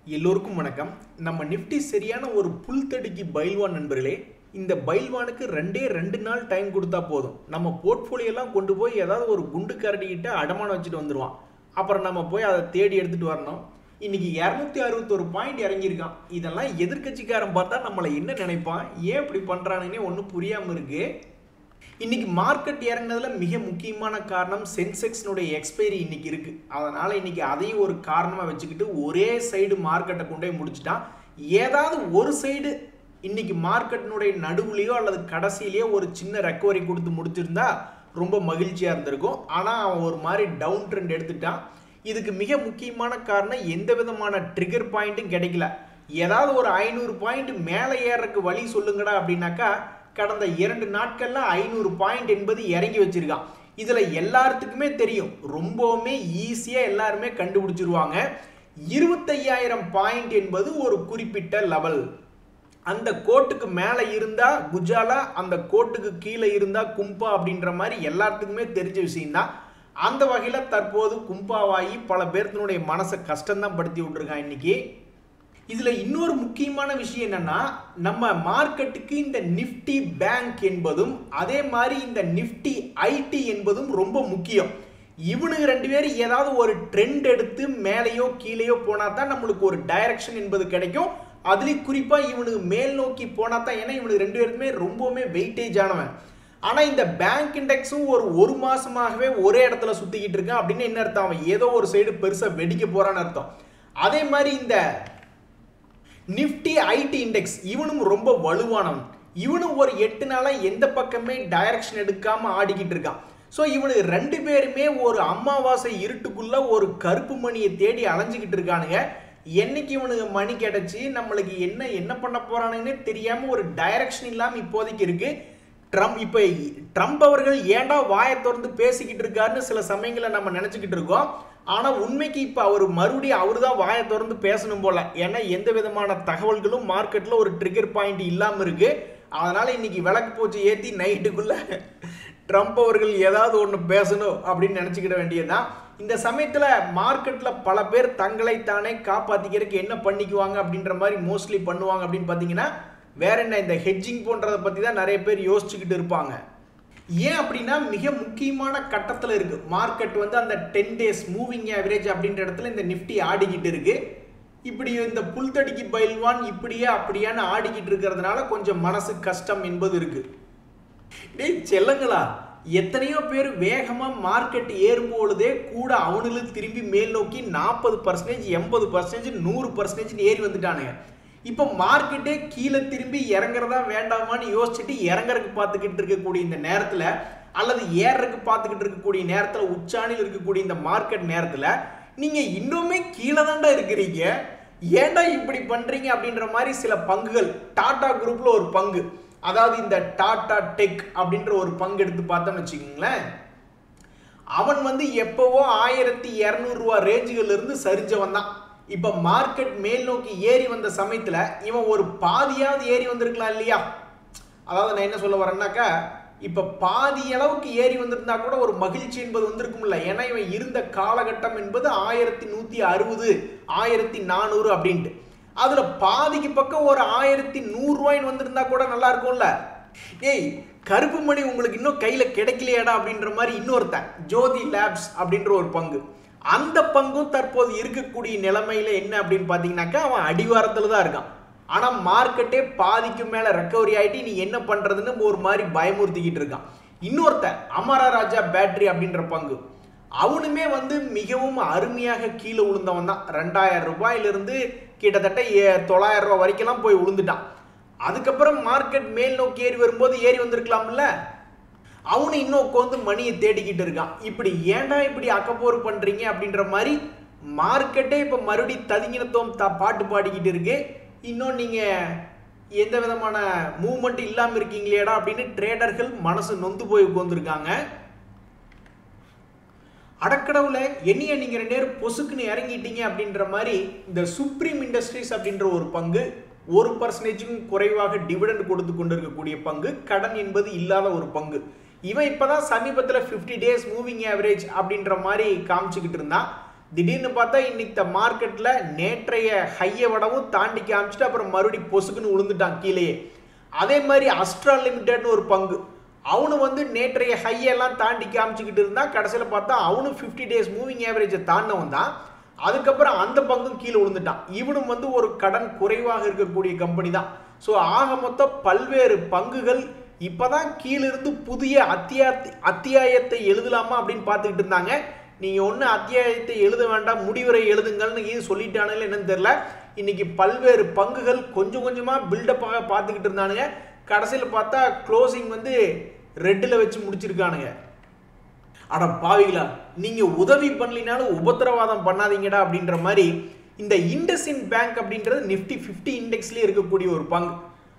எல்லோருக்கும் வணக்கம். நம்ம நிஃப்டி சரியான ஒரு புல்தடிக்கு பைல்வான் நண்பர்களே. இந்த பைல்வானுக்கு ரெண்டு நாள் டைம் கொடுத்தா போதும். நம்ம போர்ட்ஃபோலியோலாம் கொண்டு போய் ஏதாவது ஒரு குண்டு கரடிக்கிட்ட அடமானம் வச்சுட்டு வந்துடுவான். அப்புறம் நம்ம போய் அதை தேடி எடுத்துட்டு வரணும். இன்னைக்கு 261 பாயிண்ட் இறங்கியிருக்கான். இதெல்லாம் எதிர்கட்சிக்காரன் பார்த்தா நம்மளை என்ன நினைப்பான், ஏன் இப்படி பண்றானுன்னே ஒன்றும் புரியாம இருக்கு. இன்னைக்கு மார்க்கெட் இறங்கினதுல மிக முக்கியமான காரணம் சென்செக்ஸ்னுடைய எக்ஸ்பைரி இன்னைக்கு இருக்கு. அதனால இன்னைக்கு அதையும் ஒரு காரணமா வச்சுக்கிட்டு ஒரே சைடு மார்க்கெட்டை கொண்டு போய் முடிச்சுட்டான். ஏதாவது ஒரு சைடு இன்னைக்கு மார்க்கெட்டினுடைய நடுவுலையோ அல்லது கடைசியிலேயோ ஒரு சின்ன ரெக்கவரி கொடுத்து முடிச்சிருந்தா ரொம்ப மகிழ்ச்சியா இருந்திருக்கும். ஆனா அவன் ஒரு மாதிரி டவுன் ட்ரெண்ட் எடுத்துட்டான். இதுக்கு மிக முக்கியமான காரணம் எந்த விதமான ட்ரிகர் பாயிண்ட்டும் கிடைக்கல. ஏதாவது ஒரு 500 பாயிண்ட் மேலே ஏறக்கு வழி சொல்லுங்கடா அப்படின்னாக்கா கடந்த 2 நாட்கள்ல 500 பாயிண்ட் என்பது இறங்கி வச்சிருக்கான். இதுல எல்லாத்துக்குமே தெரியும், ரொம்பவுமே ஈஸியா எல்லாருமே கண்டுபிடிச்சிருவாங்க. 25,000 பாயிண்ட் என்பது ஒரு குறிப்பிட்ட லெவல். அந்த கோட்டுக்கு மேல இருந்தா குஜாலா, அந்த கோட்டுக்கு கீழே இருந்தா கும்பா அப்படின்ற மாதிரி எல்லாத்துக்குமே தெரிஞ்ச விஷயம் தான். அந்த வகையில தற்போது கும்பாவாகி பல பேர்த்தினுடைய மனசை கஷ்டம்தான் படுத்தி விட்டுருக்கான் இன்னைக்கு. இதுல இன்னொரு முக்கியமான விஷயம் என்னன்னா, நம்ம மார்க்கெட்டுக்கு இந்த நிஃப்டி பேங்க் என்பதும் அதே மாதிரி இந்த நிஃப்டி ஐடி என்பதும் ரொம்ப முக்கியம். இவனுக்கு ரெண்டு பேரும் ஏதாவது ஒரு ட்ரெண்ட் எடுத்து மேலேயோ கீழேயோ போனா தான் நம்மளுக்கு ஒரு டைரக்ஷன் என்பது கிடைக்கும். அதுலேயும் குறிப்பா இவனுக்கு மேல் நோக்கி போனா தான், ஏன்னா இவனுக்கு ரெண்டு பேருமே ரொம்பவுமே வெயிட்டேஜ் ஆனவன். ஆனா இந்த பேங்க் இண்டெக்ஸும் ஒரு மாசமாகவே ஒரே இடத்துல சுத்திக்கிட்டு இருக்கான். அப்படின்னு என்ன அர்த்தம், அவன் ஏதோ ஒரு சைடு பெருசா வெடிக்க போறான்னு அர்த்தம். அதே மாதிரி இந்த நிஃப்டி ஐடி இண்டெக்ஸ் இவனும் ரொம்ப வலுவானவன். இவனும் ஒரு 8 நாளா எந்த பக்கமே டைரக்ஷன் எடுக்காம ஆடிக்கிட்டு இருக்கான். ஸோ இவனுக்கு ரெண்டு பேருமே ஒரு அமாவாசை இருட்டுக்குள்ள ஒரு கருப்பு மணியை தேடி அலைஞ்சிக்கிட்டு இருக்கானுங்க. என்னைக்கு இவனுக்கு மணி கிடைச்சி நம்மளுக்கு என்ன பண்ண போறானுங்கன்னே தெரியாம ஒரு டைரக்ஷன் இல்லாம இப்போதைக்கு இருக்கு. ட்ரம்ப் அவர்கள் ஏன்டா வாயை திறந்து பேசிக்கிட்டு இருக்காருன்னு சில சமயங்களில் நம்ம நினைச்சுக்கிட்டு இருக்கோம். ஆனா உண்மைக்கு இப்ப அவர் மறுபடியும் அவரு தான் வாயை திறந்து பேசணும் போல. ஏன்னா எந்த விதமான தகவல்களும் மார்க்கெட்ல ஒரு ட்ரிகர் பாயிண்ட் இல்லாம இருக்கு. அதனால இன்னைக்கு விளக்கு போச்சு ஏத்தி நைட்டுக்குள்ள ட்ரம்ப் அவர்கள் ஏதாவது ஒண்ணு பேசணும் அப்படின்னு நினைச்சுக்கிட வேண்டியதுதான். இந்த சமயத்துல மார்க்கெட்ல பல பேர் தங்களை தானே காப்பாத்திக்கிறதுக்கு என்ன பண்ணிக்குவாங்க அப்படின்ற மாதிரி மோஸ்ட்லி பண்ணுவாங்க அப்படின்னு பாத்தீங்கன்னா, வேற என்ன, இந்த ஹெட்ஜிங் போன்றதை பத்தி தான் நிறைய பேர் யோசிச்சுக்கிட்டு இருப்பாங்க. ஏன் அப்படின்னா மிக முக்கியமான கட்டத்தில் இருக்கு மார்க்கெட். அந்த 10 days மூவிங் ஆவரேஜ் அப்படின்ற இடத்துல இந்த நிஃப்டி ஆடிக்கிட்டு இருக்கு. இப்படி இந்த புல்தடிக்கு பைல்வான் இப்படியே அப்படியான்னு ஆடிக்கிட்டு இருக்கிறதுனால கொஞ்சம் மனசு கஷ்டம் என்பது இருக்கு. டேய் செல்லங்களா, எத்தனையோ பேர் வேகமா மார்க்கெட் ஏறும்பொழுதே கூட அவனுக்கு திரும்பி மேல் நோக்கி 40%, 80%, 100% ஏறி வந்துட்டானுங்க. இப்போ மார்க்கெட்டே கீழே திரும்பி இறங்குறதா வேண்டாமான்னு யோசிச்சுட்டு இறங்குறதுக்கு பார்த்துக்கிட்டு இருக்கக்கூடிய இந்த நேரத்தில் அல்லது ஏறதுக்கு பார்த்துக்கிட்டு இருக்கக்கூடிய நேரத்தில், உச்சாணியில் இருக்கக்கூடிய இந்த மார்க்கெட் நேரத்தில் நீங்கள் இன்னுமே கீழே தாண்டா இருக்கிறீங்க, ஏன்டா இப்படி பண்ணுறீங்க அப்படின்ற மாதிரி சில பங்குகள். டாடா குரூப்பில் ஒரு பங்கு, அதாவது இந்த டாடா டெக் அப்படின்ற ஒரு பங்கு எடுத்து பார்த்தோம்னு வச்சுக்கோங்களேன். அவன் எப்போவோ 1200 ரூபா ரேஞ்சுகள் இருந்து சரிஞ்சவன் தான். இப்ப மார்க்கெட் மேல் நோக்கி ஏறி வந்த சமயத்துல இவன் ஒரு பாதியாவது ஏறி வந்திருக்கலாம் இல்லையா? அதாவது நான் என்ன சொல்ல வரேன்னாக்கா, இப்ப பாதி அளவுக்கு ஏறி வந்திருந்தா கூட ஒரு மகிழ்ச்சி என்பது வந்திருக்கும்ல. ஏன்னா இவன் இருந்த காலகட்டம் என்பது 1160, 1400 அப்படின்ட்டு. அதுல பாதிக்கு பக்கம் ஒரு 1100 ரூபாய்ன்னு வந்திருந்தா கூட நல்லா இருக்கும்ல. ஏய், கருப்பு மணி உங்களுக்கு இன்னும் கையில கிடைக்கலையாடா அப்படின்ற மாதிரி இன்னொருத்தன் ஜோதி லேப்ஸ் அப்படின்ற ஒரு பங்கு. அந்த பங்கும் தற்போது இருக்கக்கூடிய நிலைமையில என்ன அப்படின்னு பாத்தீங்கன்னாக்கா, அவன் அடிவாரத்துல தான் இருக்கான். ஆனா மார்க்கெட்டே பாதிக்கு மேல ரெக்கவரி ஆயிட்டு நீ என்ன பண்றதுன்னு ஒரு மாதிரி பயமுறுத்திக்கிட்டு இருக்கான். இன்னொருத்த அமரா ராஜா பேட்டரி அப்படின்ற பங்கு, அவனுமே மிகவும் அருமையாக கீழே விழுந்தவன் தான். 2000 ரூபாயிலிருந்து கிட்டத்தட்ட 900 ரூபாய் வரைக்கும் போய் விழுந்துட்டான். அதுக்கப்புறம் மார்க்கெட் மேல் நோக்கி ஏறி வரும்போது ஏறி வந்திருக்கலாம்ல. அவனு இன்னும் மணியை தேடிக்கிட்டு இருக்கான். இப்படி ஏன்டா இப்படி அக்கப்போர் பண்றீங்க அப்படின்ற மாதிரி மார்க்கெட்டே இப்ப மறுபடியும் ததிங்கினத்துவம் பாட்டு பாடிக்கிட்டு இருக்கு. இன்னும் நீங்க எந்த விதமான மூவ்மெண்ட் இல்லாம இருக்கீங்களேடா அப்படின்னு ட்ரேடர்கள் மனசு நொந்து போய் உட்கார்ந்துருக்காங்க. அடக்கடவுல என்னைய நீங்க 2 பேரும் பொசுக்குன்னு இறங்கிட்டீங்க அப்படின்ற மாதிரி இந்த சுப்ரீம் இண்டஸ்ட்ரீஸ் அப்படின்ற ஒரு பங்கு 1% குறைவாக டிவிடெண்ட் கொடுத்து கொண்டிருக்கக்கூடிய பங்கு, கடன் என்பது இல்லாத ஒரு பங்கு. இவன் இப்பதான் சமீபத்தில் 50 days மூவிங் ஆவரேஜ் அப்படின்ற மாதிரி காமிச்சுக்கிட்டு இருந்தான். திடீர்னு பார்த்தா இன்னைக்கு மார்க்கெட்ல நேற்றைய ஹையை விடவும் தாண்டி காமிச்சிட்டு அப்புறம் மறுபடியும் பொசுக்குன்னு விழுந்துட்டான் கீழேயே. அதே மாதிரி அஸ்ட்ரா லிமிடெட்னு ஒரு பங்கு, அவனு வந்து நேற்றைய ஹையெல்லாம் தாண்டி காமிச்சுக்கிட்டு இருந்தா கடைசியில் பார்த்தா அவனும் 50 days மூவிங் ஆவரேஜை தாண்டவன் தான். அதுக்கப்புறம் அந்த பங்கும் கீழே விழுந்துட்டான். இவனும் வந்து ஒரு கடன் குறைவாக இருக்கக்கூடிய கம்பெனி தான். ஸோ ஆக மொத்தம் பல்வேறு பங்குகள் இப்போதான் கீழிருந்து புதிய அத்தியாயத்தை எழுதலாமா அப்படின்னு பார்த்துக்கிட்டு இருந்தாங்க. நீங்கள் ஒன்று அத்தியாயத்தை எழுத வேண்டாம், முடிவுரை எழுதுங்கள்னு இது சொல்லிட்டானுங்க என்னன்னு தெரியல. இன்னைக்கு பல்வேறு பங்குகள் கொஞ்சம் கொஞ்சமாக பில்டப்பாக பார்த்துக்கிட்டு இருந்தானுங்க. கடைசியில் பார்த்தா க்ளோசிங் வந்து ரெட்டில் வச்சு முடிச்சிருக்கானுங்க. அட பாவிகளா, நீங்கள் உதவி பண்ணலினாலும் உபத்திரவாதம் பண்ணாதீங்கடா அப்படின்ற மாதிரி இந்த இண்டஸ்இண்ட் பேங்க் அப்படின்றது நிஃப்டி 50 இண்டெக்ஸ்லேயே இருக்கக்கூடிய ஒரு பங்கு.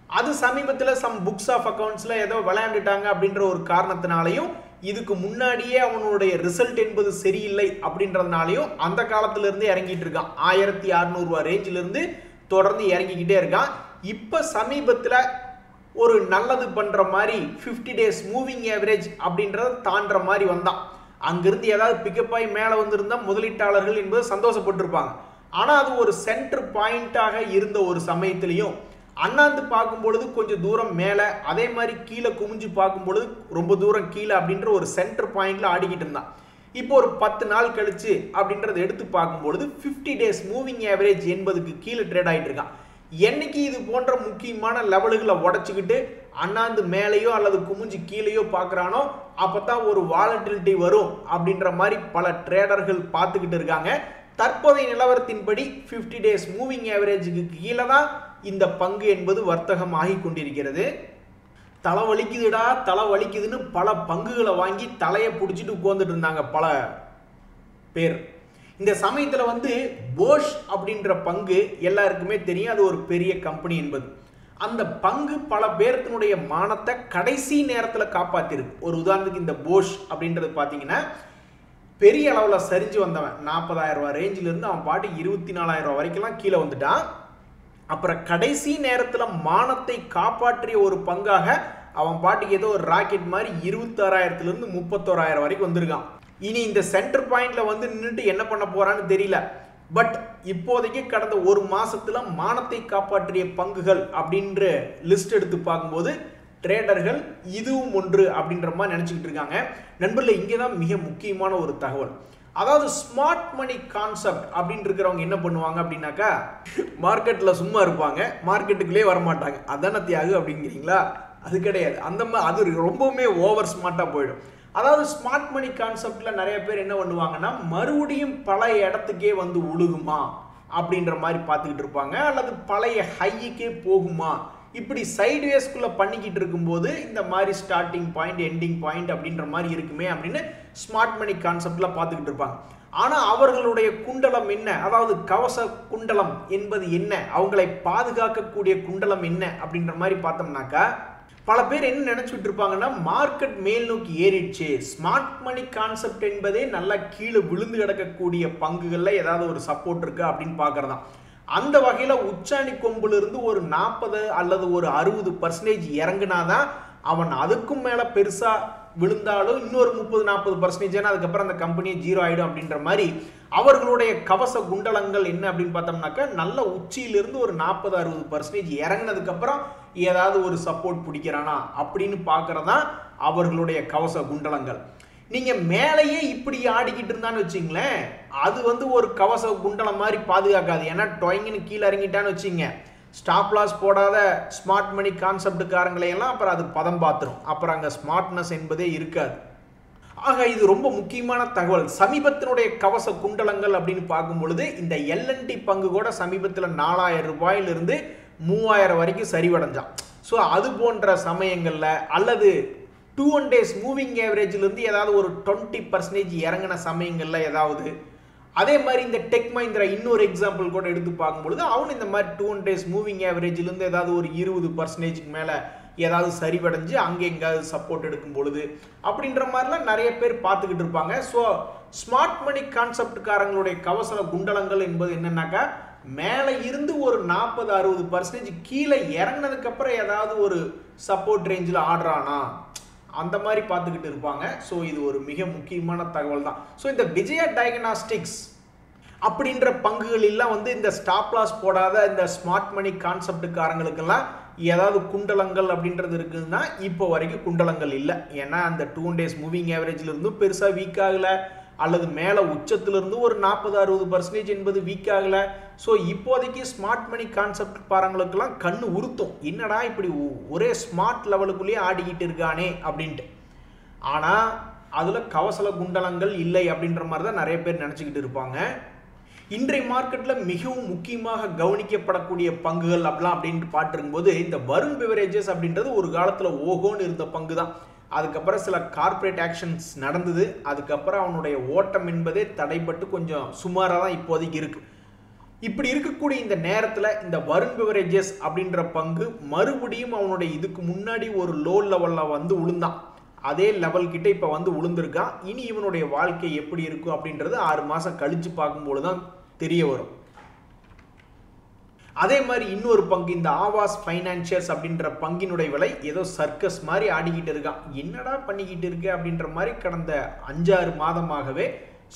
அது சமீபத்தில் சம் புக்ஸ் ஆஃப் அக்கௌண்ட்ஸில் ஏதோ விளையாண்டுட்டாங்க அப்படின்ற ஒரு காரணத்தினாலையும், இதுக்கு முன்னாடியே அவனுடைய ரிசல்ட் என்பது சரியில்லை அப்படின்றதுனாலையும் அந்த காலத்திலிருந்தே இறங்கிட்டு இருக்கான். 1600 ரூபா ரேஞ்சிலிருந்து தொடர்ந்து இறங்கிக்கிட்டே இருக்கான். இப்போ சமீபத்தில் ஒரு நல்லது பண்ணுற மாதிரி 50 days மூவிங் ஆவரேஜ் அப்படின்றத தாண்டுற மாதிரி வந்தான். அங்கிருந்து ஏதாவது பிக்கப் ஆகி மேலே வந்திருந்தால் முதலீட்டாளர்கள் என்பது சந்தோஷப்பட்டிருப்பாங்க. ஆனால் அது ஒரு சென்டர் பாயிண்டாக இருந்த ஒரு சமயத்திலையும் அண்ணாந்து பார்க்கும்பொழுது கொஞ்சம் தூரம் மேலே, அதே மாதிரி கீழே குமிஞ்சு பார்க்கும்பொழுது ரொம்ப தூரம் கீழே அப்படின்ற ஒரு சென்டர் பாயிண்ட்ல ஆடிக்கிட்டு இருந்தான். இப்போ ஒரு 10 நாள் கழிச்சு அப்படின்றத எடுத்து பார்க்கும்பொழுது 50 days மூவிங் ஆவரேஜ் என்பதுக்கு கீழே ட்ரேட் ஆகிட்டு இருக்கான். என்னைக்கு இது போன்ற முக்கியமான லெவல்களை உடச்சிக்கிட்டு அண்ணாந்து மேலேயோ அல்லது குமிஞ்சு கீழேயோ பார்க்குறானோ அப்போதான் ஒரு வாலட்டிலிட்டி வரும் அப்படின்ற மாதிரி பல ட்ரேடர்கள் பார்த்துக்கிட்டு இருக்காங்க. தற்போதைய நிலவரத்தின்படி 50 days மூவிங் ஆவரேஜுக்கு கீழே தான் இந்த பங்கு என்பது வர்த்தகம் ஆகி கொண்டிருக்கிறது. தலை வலிக்குதுடா தலை வலிக்குதுன்னு பல பங்குகளை வாங்கி தலையை பிடிச்சிட்டு உட்கார்ந்துட்டு இருந்தாங்க பல பேர். இந்த சமயத்தில் வந்து போஷ் அப்படின்ற பங்கு எல்லாருக்குமே தெரியும், அது ஒரு பெரிய கம்பெனி என்பது. அந்த பங்கு பல பேர்த்தினுடைய மானத்தை கடைசி நேரத்தில் காப்பாற்றிருக்கு. ஒரு உதாரணத்துக்கு இந்த போஷ் அப்படின்றது பார்த்தீங்கன்னா பெரிய அளவில் சரிஞ்சு வந்தவன் 40,000 ரூபா ரேஞ்சிலிருந்து அவன் பாட்டு 24,000 ரூபா வரைக்கும்லாம் கீழே வந்துட்டான். அப்புறம் கடைசி நேரத்தில் மானத்தை காப்பாற்றிய ஒரு பங்காக அவன் பாட்டுக்கு ஏதோ ஒரு ராக்கெட் மாதிரி 26,000லிருந்து 31,000 வரைக்கும் வந்திருக்கான். இனி இந்த சென்டர் பாயிண்ட்ல வந்து நின்றுட்டு என்ன பண்ண போறான்னு தெரியல. பட் இப்போதைக்கு கடந்த ஒரு மாசத்துல மானத்தை காப்பாற்றிய பங்குகள் அப்படின்ற லிஸ்ட் எடுத்து பார்க்கும்போது ட்ரேடர்கள் இதுவும் ஒன்று அப்படின்ற மாதிரி நினைச்சுக்கிட்டு இருக்காங்க. நண்பர்களே, இங்கே தான் மிக முக்கியமான ஒரு தகவல். அதாவது ஸ்மார்ட் மணி கான்செப்ட் அப்படின்னு இருக்கிறவங்க என்ன பண்ணுவாங்க அப்படின்னாக்கா, மார்க்கெட்டில் சும்மா இருப்பாங்க, மார்க்கெட்டுக்குள்ளே வரமாட்டாங்க. அதான தியாகு அப்படிங்கிறீங்களா? அது கிடையாது. அது ரொம்பவுமே ஓவர் ஸ்மார்ட்டாக போயிடும். அதாவது ஸ்மார்ட் மணி கான்செப்டில் நிறைய பேர் என்ன பண்ணுவாங்கன்னா, மறுபடியும் பழைய இடத்துக்கே வந்து உழுகுமா அப்படின்ற மாதிரி பார்த்துக்கிட்டு இருப்பாங்க, அல்லது பழைய ஹைக்கே போகுமா, இப்படி சைட்வேஸ்குள்ளே பண்ணிக்கிட்டு இருக்கும்போது இந்த மாதிரி ஸ்டார்டிங் பாயிண்ட் எண்டிங் பாயிண்ட் அப்படின்ற மாதிரி இருக்குமே அப்படின்னு ஸ்மார்ட் மணி கான்செப்டில் பார்த்துக்கிட்டு இருப்பாங்க. ஆனால் அவர்களுடைய குண்டலம் என்ன, அதாவது கவச குண்டலம் என்பது என்ன, அவங்களை பாதுகாக்கக்கூடிய குண்டலம் என்ன அப்படின்ற மாதிரி பார்த்தோம்னாக்கா, பல பேர் என்ன நினைச்சுட்டு இருப்பாங்கன்னா, மார்க்கெட் மேல் நோக்கி ஏறிடுச்சு, ஸ்மார்ட் மணி கான்செப்ட் என்பதே நல்லா கீழே விழுந்து கிடக்கக்கூடிய பங்குகளில் ஏதாவது ஒரு சப்போர்ட் இருக்கு அப்படின்னு பார்க்கறதான். அந்த வகையில் உச்சாணி கொம்பிலிருந்து ஒரு 40 அல்லது ஒரு 60% இறங்குனாதான் அவன் அதுக்கும் மேலே பெருசாக விழுந்தாலும் இன்னொரு 30-40% அதுக்கப்புறம் அந்த கம்பெனியை ஜீரோ ஆகிடும் அப்படின்ற மாதிரி அவர்களுடைய கவச குண்டலங்கள் என்ன அப்படின்னு பார்த்தோம்னாக்கா, நல்ல உச்சியிலிருந்து ஒரு 40-60% இறங்கினதுக்கப்புறம் ஏதாவது ஒரு சப்போர்ட் பிடிக்கிறானா அப்படின்னு பார்க்கறதா அவர்களுடைய கவச குண்டலங்கள். நீங்கள் மேலேயே இப்படி ஆடிக்கிட்டு இருந்தான்னு வச்சிங்களேன், அது வந்து ஒரு கவச குண்டலம் மாதிரி பாதுகாக்காது. ஏன்னா டொயங்கன்னு கீழே இறங்கிட்டான்னு வச்சிங்க, ஸ்டாப் லாஸ் போடாத ஸ்மார்ட் மணி கான்செப்டுக்காரங்களையெல்லாம் அப்புறம் அது பதம் பார்த்துரும், அப்புறம் அங்கே ஸ்மார்ட்னஸ் என்பதே இருக்காது. ஆக இது ரொம்ப முக்கியமான தகவல். சமீபத்தினுடைய கவச குண்டலங்கள் அப்படின்னு பார்க்கும் பொழுது இந்த எல்என்டி பங்கு கூட சமீபத்தில் 4,000 ரூபாயிலிருந்து 3,000 வரைக்கும் சரிவடைஞ்சான். ஸோ அது போன்ற சமயங்களில் அல்லது 2 days மூவிங் ஆவரேஜிலிருந்து ஏதாவது ஒரு 20% இறங்கின சமயங்களில் ஏதாவது, அதே மாதிரி இந்த டெக் மஹிந்திரா இன்னொரு எக்ஸாம்பிள் கூட எடுத்து பார்க்கும்பொழுது அவனு இந்த மாதிரி 2 days மூவிங் ஆவரேஜிலிருந்து ஏதாவது ஒரு 20%க்கு மேலே ஏதாவது சரிவடைஞ்சு அங்கே எங்கேயாவது சப்போர்ட் எடுக்கும் பொழுது அப்படின்ற மாதிரிலாம் நிறைய பேர் பார்த்துக்கிட்டு இருப்பாங்க. ஸோ ஸ்மார்ட் மணி கான்செப்டுக்காரங்களுடைய கவச குண்டலங்கள் என்பது என்னன்னாக்கா, மேலே இருந்து ஒரு 40-60% கீழே இறங்கினதுக்கப்புறம் ஏதாவது ஒரு சப்போர்ட் ரேஞ்சில் ஆடுறானா அந்த மாதிரி பார்த்துக்கிட்டு இருப்பாங்க. ஸோ இது ஒரு மிக முக்கியமான தகவல் தான். ஸோ இந்த விஜயா டயக்னாஸ்டிக்ஸ் அப்படின்ற பங்குகள் எல்லாம் வந்து இந்த ஸ்டாப் லாஸ் போடாத இந்த ஸ்மார்ட் மணி கான்செப்டுக்காரங்களுக்கெல்லாம் ஏதாவது குண்டலங்கள் அப்படின்றது இருக்குதுன்னா இப்போ வரைக்கும் குண்டலங்கள் இல்லை. ஏன்னா அந்த 2 days மூவிங் ஆவரேஜ்ல இருந்தும் பெருசா வீக் ஆகல, அல்லது மேல உச்சத்துல இருந்து ஒரு 40-60% என்பது வீக் ஆகல. ஸோ இப்போதைக்கு ஸ்மார்ட் மணி கான்செப்ட் பாருங்களுக்கெல்லாம் கண்ணு உறுத்தும், என்னடா இப்படி ஒரே ஸ்மார்ட் லெவலுக்குள்ளேயே ஆடிக்கிட்டு இருக்கானே அப்படின்ட்டு. ஆனா அதுல கவசல குண்டலங்கள் இல்லை அப்படின்ற மாதிரி தான் நிறைய பேர் நினைச்சுக்கிட்டு இருப்பாங்க. இன்றைய மார்க்கெட்ல மிகவும் முக்கியமாக கவனிக்கப்படக்கூடிய பங்குகள் அப்படின்னு பார்த்துருக்கும் போது இந்த வருண் பெவரேஜஸ் அப்படின்றது ஒரு காலத்துல ஓஹோன்னு இருந்த பங்கு தான். அதுக்கப்புறம் சில கார்ப்பரேட் ஆக்ஷன்ஸ் நடந்தது, அதுக்கப்புறம் அவனுடைய ஓட்டம் என்பதே தடைப்பட்டு கொஞ்சம் சுமாராக தான் இப்போதைக்கு இருக்கு. இப்படி இருக்கக்கூடிய இந்த நேரத்தில் இந்த வருண் பெவரேஜஸ் அப்படின்ற பங்கு மறுபடியும் அவனுடைய இதுக்கு முன்னாடி ஒரு லோ லெவலில் வந்து விழுந்தான். அதே லெவல் கிட்ட இப்போ வந்து விழுந்திருக்கான். இனி இவனுடைய வாழ்க்கை எப்படி இருக்கும் அப்படின்றது 6 மாதம் கழிச்சு பார்க்கும்போது தான் தெரிய வரும். அதே மாதிரி இன்னொரு பங்கு இந்த ஆவாஸ் ஃபைனான்சியர்ஸ் அப்படின்ற பங்கினுடைய விலை ஏதோ சர்க்கஸ் மாதிரி ஆடிக்கிட்டு இருக்கான். என்னடா பண்ணிக்கிட்டு இருக்கு அப்படின்ற மாதிரி கடந்த 5-6 மாதமாகவே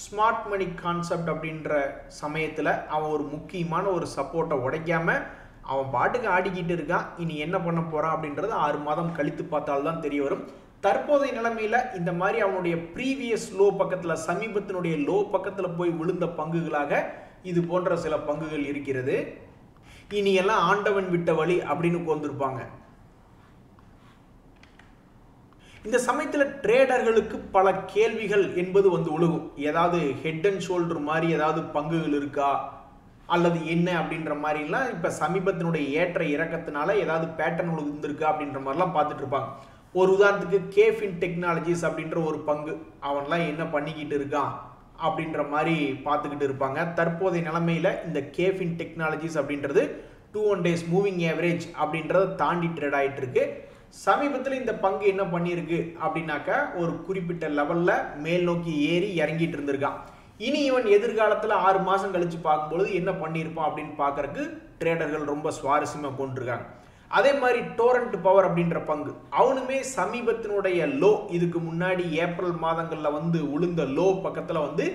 ஸ்மார்ட் மணி கான்செப்ட் அப்படின்ற சமயத்தில் அவன் ஒரு முக்கியமான ஒரு சப்போர்ட்டை உடைக்காம அவன் பாட்டுக்கு ஆடிக்கிட்டு இருக்கான். இனி என்ன பண்ண போறான் அப்படின்றது 6 மாதம் கழித்து பார்த்தால்தான் தெரிய வரும். தற்போதைய நிலைமையில இந்த மாதிரி அவனுடைய ப்ரீவியஸ் லோ பக்கத்தில், சமீபத்தினுடைய லோ பக்கத்தில் போய் விழுந்த பங்குகளாக இது போன்ற சில பங்குகள் இருக்கிறது. இனி எல்லாம் ஆண்டவன் விட்ட வழி அப்படின்னு கொண்டிருப்பாங்க. இந்த சமயத்தில் ட்ரேடர்களுக்கு பல கேள்விகள் என்பது வந்து உழுகும். ஏதாவது ஹெட் அண்ட் ஷோல்டர் மாதிரி ஏதாவது பங்குகள் இருக்கா அல்லது என்ன அப்படின்ற மாதிரிலாம் இப்போ சமீபத்தினுடைய ஏற்ற இறக்கத்தினால ஏதாவது பேட்டர்ன் இருந்திருக்கா அப்படின்ற மாதிரிலாம் பார்த்துட்டு இருப்பாங்க. ஒரு உதாரணத்துக்கு கேஃபின் டெக்னாலஜிஸ் அப்படின்ற ஒரு பங்கு, அவன்லாம் என்ன பண்ணிக்கிட்டு இருக்கான் அப்படின்ற மாதிரி பார்த்துக்கிட்டு இருப்பாங்க. தற்போதைய நிலைமையில் இந்த கேஃபின் டெக்னாலஜிஸ் அப்படின்றது 2 days மூவிங் ஆவரேஜ் அப்படின்றத தாண்டி ட்ரேட் ஆகிட்டு இருக்கு. சமீபத்தில் இந்த பங்கு என்ன பண்ணியிருக்கு அப்படின்னாக்கா ஒரு குறிப்பிட்ட லெவலில் மேல் நோக்கி ஏறி இறங்கிட்டு இருந்திருக்கான். இனி இவன் எதிர்காலத்தில் 6 மாதம் கழிச்சு பார்க்கும்பொழுது என்ன பண்ணியிருப்பான் அப்படின்னு பார்க்கறதுக்கு ட்ரேடர்கள் ரொம்ப சுவாரஸ்யமாக கொண்டிருக்காங்க. அதே மாதிரி டோரண்ட் பவர் அப்படின்ற பங்கு, அவனுமே சமீபத்தினுடைய லோ, இதுக்கு முன்னாடி ஏப்ரல் மாதங்களில் வந்து உளுந்த லோ பக்கத்தில் வந்து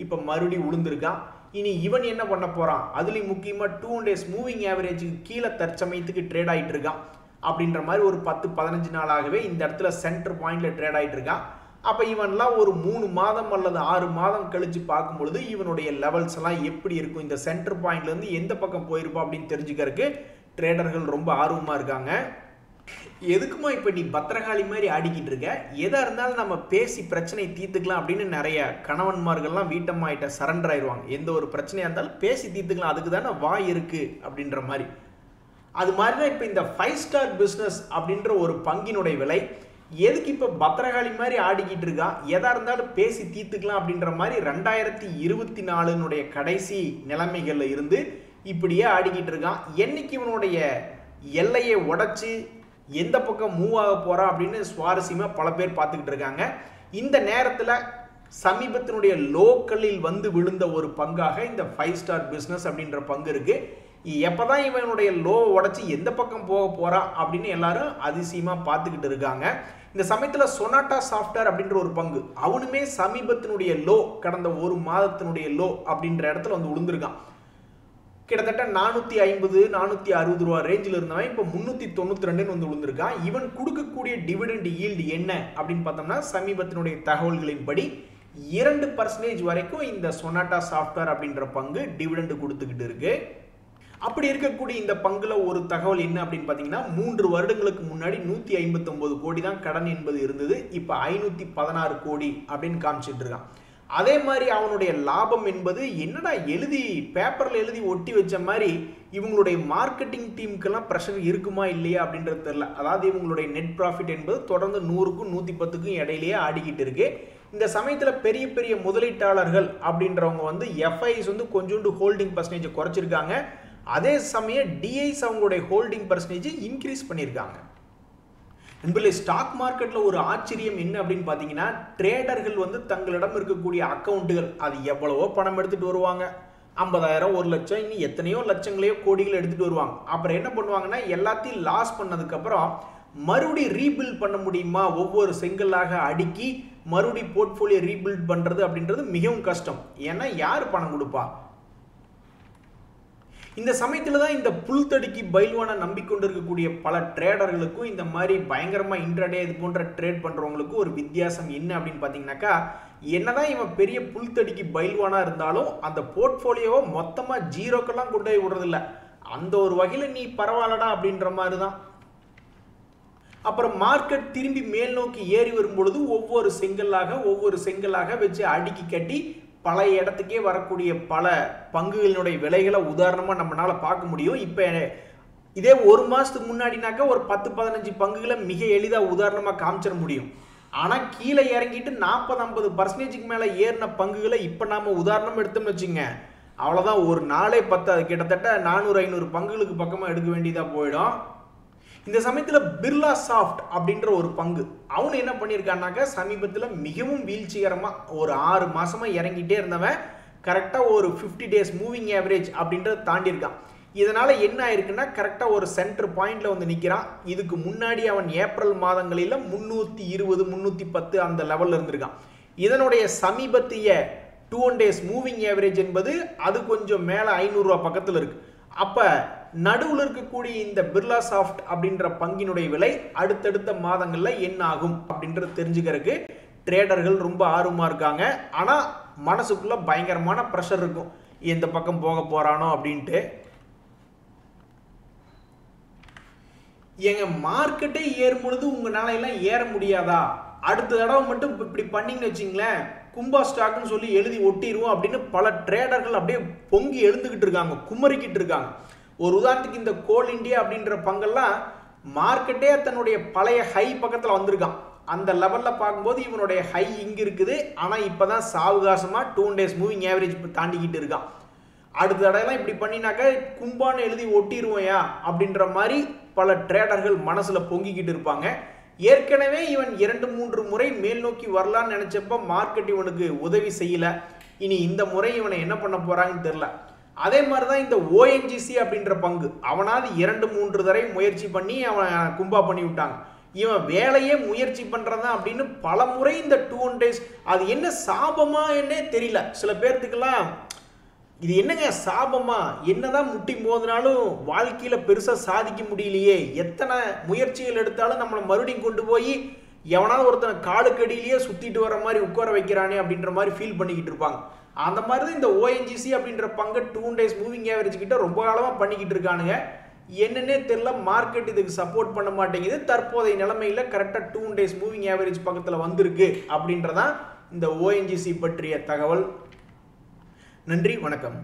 இப்போ மறுபடியும் உளுந்திருக்கான். இனி இவன் என்ன பண்ண போறான், அதுலேயும் முக்கியமாக 2 days மூவிங் ஆவரேஜுக்கு கீழே தற்சமயத்துக்கு ட்ரேட் ஆகிட்டு இருக்கான். அப்படின்ற மாதிரி ஒரு 10-15 நாளாகவே இந்த இடத்துல சென்டர் பாயிண்ட்ல ட்ரேட் ஆகிட்டு இருக்கான். அப்போ இவன்லாம் ஒரு 3 மாதம் அல்லது 6 மாதம் கழிச்சு பார்க்கும் பொழுது இவனுடைய லெவல்ஸ் எல்லாம் எப்படி இருக்கும், இந்த சென்டர் பாயிண்ட்ல இருந்து எந்த பக்கம் போயிருப்போம் அப்படின்னு தெரிஞ்சுக்கிறதுக்கு ட்ரேடர்கள் ரொம்ப ஆர்வமா இருக்காங்க. எதுக்குமா இப்போ நீ பத்திரகாளி மாதிரி ஆடிக்கிட்டு இருக்க, எதா இருந்தாலும் நம்ம பேசி பிரச்சனை தீர்த்துக்கலாம் அப்படின்னு நிறைய கணவன்மார்கள்லாம் வீட்டம்மாயிட்ட சரண்டர் ஆயிடுவாங்க. எந்த ஒரு பிரச்சனையா இருந்தாலும் பேசி தீர்த்துக்கலாம், அதுக்கு தானே வாய் இருக்கு அப்படின்ற மாதிரி. அது மாதிரி தான் இப்போ இந்த 5 ஸ்டார் பிஸ்னஸ் அப்படின்ற ஒரு பங்கினுடைய விலை எதுக்கு இப்போ பத்திரகாளி மாதிரி ஆடிக்கிட்டு இருக்கா, எதா இருந்தாலும் பேசி தீர்த்துக்கலாம் அப்படின்ற மாதிரி 2024 கடைசி நிலைமைகள்ல இருந்து இப்படியே ஆடிக்கிட்டு இருக்கான். என்னைக்கு இவனுடைய எல்லையை உடைச்சு எந்த பக்கம் மூவ் ஆக போறான் அப்படின்னு சுவாரஸ்யமா பல பேர் பார்த்துக்கிட்டு இருக்காங்க. இந்த நேரத்தில் சமீபத்தினுடைய லோக்கலில் வந்து விழுந்த ஒரு பங்காக இந்த 5 ஸ்டார் பிஸ்னஸ் அப்படின்ற பங்கு இருக்கு. எப்பதான் இவனுடைய லோ உடைச்சு எந்த பக்கம் போக போறான் அப்படின்னு எல்லாரும் அதிசயமா பார்த்துக்கிட்டு இருக்காங்க. இந்த சமயத்தில் சொனாட்டா சாஃப்ட்வேர் அப்படின்ற ஒரு பங்கு, அவனுமே சமீபத்தினுடைய லோ, கடந்த ஒரு மாதத்தினுடைய லோ அப்படின்ற இடத்துல வந்து விழுந்திருக்கான். கிட்டத்தட்ட 450-460 ரூபா ரேஞ்சில் இருந்தவன் இப்போ 392 வந்து விழுந்திருக்கான். இவன் கொடுக்கக்கூடிய டிவிடெண்ட் ஈல்டு என்ன அப்படின்னு பார்த்தோம்னா சமீபத்தினுடைய தகவல்களின்படி 2% வரைக்கும் இந்த சொனாட்டா சாஃப்ட்வேர் அப்படின்ற பங்கு டிவிடெண்ட் கொடுத்துக்கிட்டு இருக்கு. அப்படி இருக்கக்கூடிய இந்த பங்குல ஒரு தகவல் என்ன அப்படின்னு பார்த்தீங்கன்னா, 3 வருடங்களுக்கு முன்னாடி 159 கோடி தான் கடன் என்பது இருந்தது. இப்போ 516 கோடி அப்படின்னு காமிச்சிட்டு இருக்கான். அதே மாதிரி அவனுடைய லாபம் என்பது என்னடா எழுதி பேப்பர்ல எழுதி ஒட்டி வச்ச மாதிரி இவங்களுடைய மார்க்கெட்டிங் டீமுக்கெல்லாம் ப்ரெஷர் இருக்குமா இல்லையா அப்படின்றது தெரியல. அதாவது இவங்களுடைய நெட் ப்ராஃபிட் என்பது தொடர்ந்து 100க்கும் 110க்கும் இடையிலேயே ஆடிக்கிட்டு இருக்கு. இந்த சமயத்தில் பெரிய பெரிய முதலீட்டாளர்கள் அப்படின்றவங்க வந்து எஃப்ஐஸ் வந்து கொஞ்சோண்டு ஹோல்டிங் பர்சன்டேஜ் குறைச்சிருக்காங்க. அதே சமயம் டிஐஸ் அவங்களுடைய ஹோல்டிங் பர்சன்டேஜ் இன்க்ரீஸ் பண்ணியிருக்காங்க. நண்பர்களே, ஸ்டாக் மார்க்கெட்ல ஒரு ஆச்சரியம் என்ன அப்படின்னு பார்த்தீங்கன்னா, ட்ரேடர்கள் வந்து தங்களிடம் இருக்கக்கூடிய அக்கௌண்ட்டுகள் அது எவ்வளவோ பணம் எடுத்துட்டு வருவாங்க, 50,000 1 லட்சம் இன்னும் எத்தனையோ லட்சங்களையோ கோடிகள் எடுத்துட்டு வருவாங்க. அப்புறம் என்ன பண்ணுவாங்கன்னா, எல்லாத்தையும் லாஸ் பண்ணதுக்கப்புறம் மறுபடியும் ரீபில்ட் பண்ண முடியுமா, ஒவ்வொரு செங்கலாக அடுக்கி மறுபடியும் போர்ட்ஃபோலியோ ரீபில்ட் பண்ணுறது அப்படின்றது மிகவும் கஷ்டம். ஏன்னா யார் பணம் கொடுப்பா, இந்த சமயத்துல தான் இந்த புல் தடுக்கி பைல்வானை நம்பிக்கொண்டிருக்கக்கூடிய பல ட்ரேடர்களுக்கும் இந்த மாதிரி பயங்கரமா இன்ட்ராடே இது போன்ற ட்ரேட் பண்றவங்களுக்கும் ஒரு வித்தியாசம் என்ன அப்படின்னு பாத்தீங்கன்னாக்கா, என்னதான் இவன் பெரிய புல் தடுக்கி பைல்வானா இருந்தாலும் அந்த போர்ட்ஃபோலியோவை மொத்தமா ஜீரோக்கெல்லாம் கொண்டு போய் விடுறது இல்ல. அந்த ஒரு வகையில நீ பரவாயில்லடா அப்படின்ற மாதிரி தான். அப்புறம் மார்க்கெட் திரும்பி மேல் நோக்கி ஏறி வரும்பொழுது ஒவ்வொரு செங்கல்லாக வச்சு அடுக்கி கட்டி பழைய இடத்துக்கே வரக்கூடிய பல பங்குகளினுடைய விலைகளை உதாரணமா நம்மளால பார்க்க முடியும். இப்ப இதே ஒரு மாசத்துக்கு முன்னாடினாக்க ஒரு 10-15 பங்குகளை மிக எளிதா உதாரணமா காமிச்சிட முடியும். ஆனா கீழே இறங்கிட்டு 40-50% மேல ஏறின பங்குகளை இப்ப நாம உதாரணம் எடுத்தோம்னு வச்சுங்க, அவ்வளவுதான். ஒரு நாளே 10 கிட்டத்தட்ட 400-500 பங்குகளுக்கு பக்கமா எடுக்க வேண்டியதா போயிடும். இந்த சமயத்துல பிர்லா சாஃப்ட் அப்படின்ற ஒரு பங்கு அவன் என்ன பண்ணியிருக்கான்னாக்க, சமீபத்தில் மிகவும் வீழ்ச்சிகரமா ஒரு 6 மாசமா இறங்கிட்டே இருந்தவன் கரெக்டா ஒரு 50 days மூவிங் ஆவரேஜ் அப்படின்றத தாண்டி இருக்கான். இதனால என்ன ஆயிருக்குன்னா, கரெக்டா ஒரு சென்டர் பாயிண்ட்ல வந்து நிக்கிறான். இதுக்கு முன்னாடி அவன் ஏப்ரல் மாதங்களில 320-310 அந்த லெவல்ல இருந்திருக்கான். இதனுடைய சமீபத்திய 2 days மூவிங் ஆவரேஜ் என்பது அது கொஞ்சம் மேல 500 ரூபாய் பக்கத்துல இருக்கு. அப்ப நடுவில் இருக்கக்கூடிய இந்த பிர்லா சாஃப்ட் அப்படின்ற பங்கினுடைய விலை அடுத்தடுத்த மாதங்கள்ல என்ன ஆகும் அப்படின்றது தெரிஞ்சுக்கிறதுக்கு ட்ரேடர்கள் ரொம்ப ஆர்வமா இருக்காங்க. ஆனா மனசுக்குள்ள பயங்கரமான பிரஷர் இருக்கும், எந்த பக்கம் போக போறானோ அப்படின்ட்டு. எங்க மார்க்கெட்டே ஏறும் பொழுது உங்களால எல்லாம் ஏற முடியாதா? அடுத்த தடவை மட்டும் இப்படி பண்ணீங்கன்னு வச்சுங்களேன், கும்பா ஸ்டாக்னு சொல்லி எழுதி ஒட்டிடுவோம் அப்படின்னு பல ட்ரேடர்கள் அப்படியே பொங்கி எழுந்துகிட்டு இருக்காங்க, குமரிக்கிட்டு இருக்காங்க. ஒரு உதாரணத்துக்கு இந்த கோல் இண்டியா அப்படின்ற பங்கெல்லாம் மார்க்கெட்டே தன்னுடைய பழைய ஹை பக்கத்தில் வந்திருக்கான். அந்த லெவல்ல பார்க்கும்போது இவனுடைய ஹை இங்க இருக்குது. ஆனா இப்பதான் சாவகாசமா 2 days மூவிங் ஆவரேஜ் தாண்டிக்கிட்டு இருக்கான். அடுத்த தடையெல்லாம் இப்படி பண்ணினாக்க கும்பான்னு எழுதி ஒட்டிடுவோயா அப்படின்ற மாதிரி பல ட்ரேடர்கள் மனசுல பொங்கிக்கிட்டு இருப்பாங்க. ஏற்கனவே இவன் 2-3 முறை மேல் நோக்கி வரலான்னு நினைச்சப்ப மார்க்கெட் இவனுக்கு உதவி செய்யல. இனி இந்த முறை இவனை என்ன பண்ண போறாங்கன்னு தெரியல. அதே மாதிரிதான் இந்த ONGC அப்படின்ற பங்கு, அவனாவது 2-3 தடவை முயற்சி பண்ணி அவன் கும்பா பண்ணி விட்டாங்க. இவன் வேலையே முயற்சி பண்றதான் அப்படின்னு பல முறை இந்த 2 days, அது என்ன சாபமா என்னே தெரியல. சில பேர்த்துக்கெல்லாம் இது என்னங்க சாபமா, என்னதான் முட்டி மோதினாலும் வாழ்க்கையில பெருசா சாதிக்க முடியலையே, எத்தனை முயற்சிகள் எடுத்தாலும் நம்மளை மறுபடியும் கொண்டு போய் எவனாவது ஒருத்தனை காலுக்கடியிலேயே சுத்திட்டு வர மாதிரி உட்கார வைக்கிறானே அப்படின்ற மாதிரி ஃபீல் பண்ணிக்கிட்டு இருப்பாங்க. அந்த மாதிரி தான் இந்த ONGC அப்படின்ற பங்கு 2 days மூவிங் ஆவரேஜ் கிட்ட ரொம்ப காலமா பண்ணிக்கிட்டு இருக்கானுங்க. என்னன்னே தெரியல, மார்க்கெட் இதுக்கு சப்போர்ட் பண்ண மாட்டேங்குது. தற்போதைய நிலைமையில கரெக்டா 2 days மூவிங் ஆவரேஜ் பக்கத்துல வந்திருக்கு அப்படின்றதான் இந்த ONGC பற்றிய தகவல். நன்றி, வணக்கம்.